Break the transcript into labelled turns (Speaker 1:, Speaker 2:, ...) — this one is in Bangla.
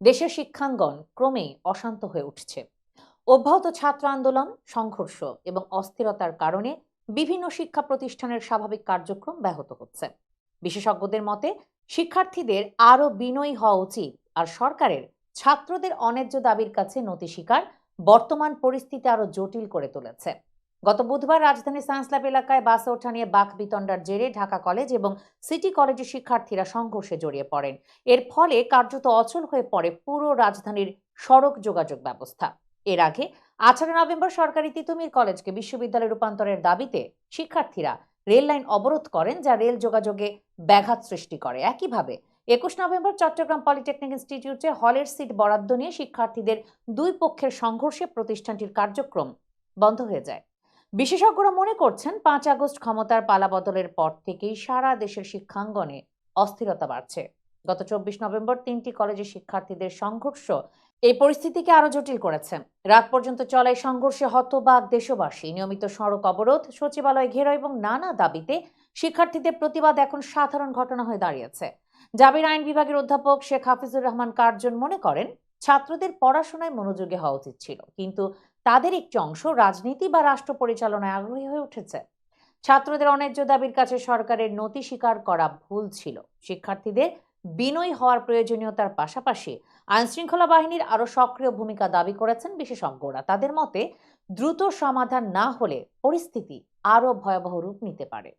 Speaker 1: দেশের শিক্ষাঙ্গন ক্রমেই অশান্ত হয়ে উঠছে। অব্যাহত ছাত্র আন্দোলন, সংঘর্ষ এবং অস্থিরতার কারণে বিভিন্ন শিক্ষা প্রতিষ্ঠানের স্বাভাবিক কার্যক্রম ব্যাহত হচ্ছে। বিশেষজ্ঞদের মতে শিক্ষার্থীদের আরও বিনয়ী হওয়া উচিত, আর সরকারের ছাত্রদের অন্যায্য দাবির কাছে নতি স্বীকার বর্তমান পরিস্থিতি আরও জটিল করে তুলেছে। গত বুধবার রাজধানীর সায়েন্স ল্যাব এলাকায় বাসে ওঠা নিয়ে বাকবিতণ্ডার জেরে ঢাকা কলেজ এবং সিটি কলেজের শিক্ষার্থীরা সংঘর্ষে জড়িয়ে পড়েন। এর ফলে কার্যত অচল হয়ে পড়ে পুরো রাজধানীর সড়ক যোগাযোগ ব্যবস্থা। এর আগে 18 নভেম্বর সরকারি তিতুমির কলেজকে বিশ্ববিদ্যালয়ে রূপান্তরের দাবিতে শিক্ষার্থীরা রেল লাইন অবরোধ করেন, যা রেল যোগাযোগে ব্যাঘাত সৃষ্টি করে। একইভাবে 21 নভেম্বর চট্টগ্রাম পলিটেকনিক ইনস্টিটিউটে হলের সিট বরাদ্দ নিয়ে শিক্ষার্থীদের দুই পক্ষের সংঘর্ষে প্রতিষ্ঠানটির কার্যক্রম বন্ধ হয়ে যায়। বিশেষজ্ঞরা মনে করছেন 5 আগস্ট ক্ষমতার পালাবদলের পর থেকেই সারা দেশের শিক্ষাঙ্গনে অস্থিরতা বাড়ছে। গত 24 নভেম্বর 3টি কলেজের শিক্ষার্থীদের সংঘর্ষ এই পরিস্থিতিকে আরো জটিল করেছে। রাত পর্যন্ত চলা এই সংঘর্ষে হতবাক দেশবাসী। নিয়মিত সড়ক অবরোধ, সচিবালয় ঘেরাও এবং নানা দাবিতে শিক্ষার্থীদের প্রতিবাদ এখন সাধারণ ঘটনা হয়ে দাঁড়িয়েছে। জাবির আইন বিভাগের অধ্যাপক শেখ হাফিজুর রহমান কার্জন মনে করেন, ছাত্রদের পড়াশোনায় মনোযোগী হওয়া উচিত ছিল, কিন্তু তাদের একটি অংশ রাজনীতি বা রাষ্ট্র পরিচালনায় আগ্রহী হয়ে উঠেছে। ছাত্রদের অন্যায্য দাবির কাছে সরকারের নতি স্বীকার করা ভুল ছিল। শিক্ষার্থীদের বিনয়ী হওয়ার প্রয়োজনীয়তার পাশাপাশি আইনশৃঙ্খলা বাহিনীর আরো সক্রিয় ভূমিকা দাবি করেছেন বিশেষজ্ঞরা। তাদের মতে দ্রুত সমাধান না হলে পরিস্থিতি আরো ভয়াবহ রূপ নিতে পারে।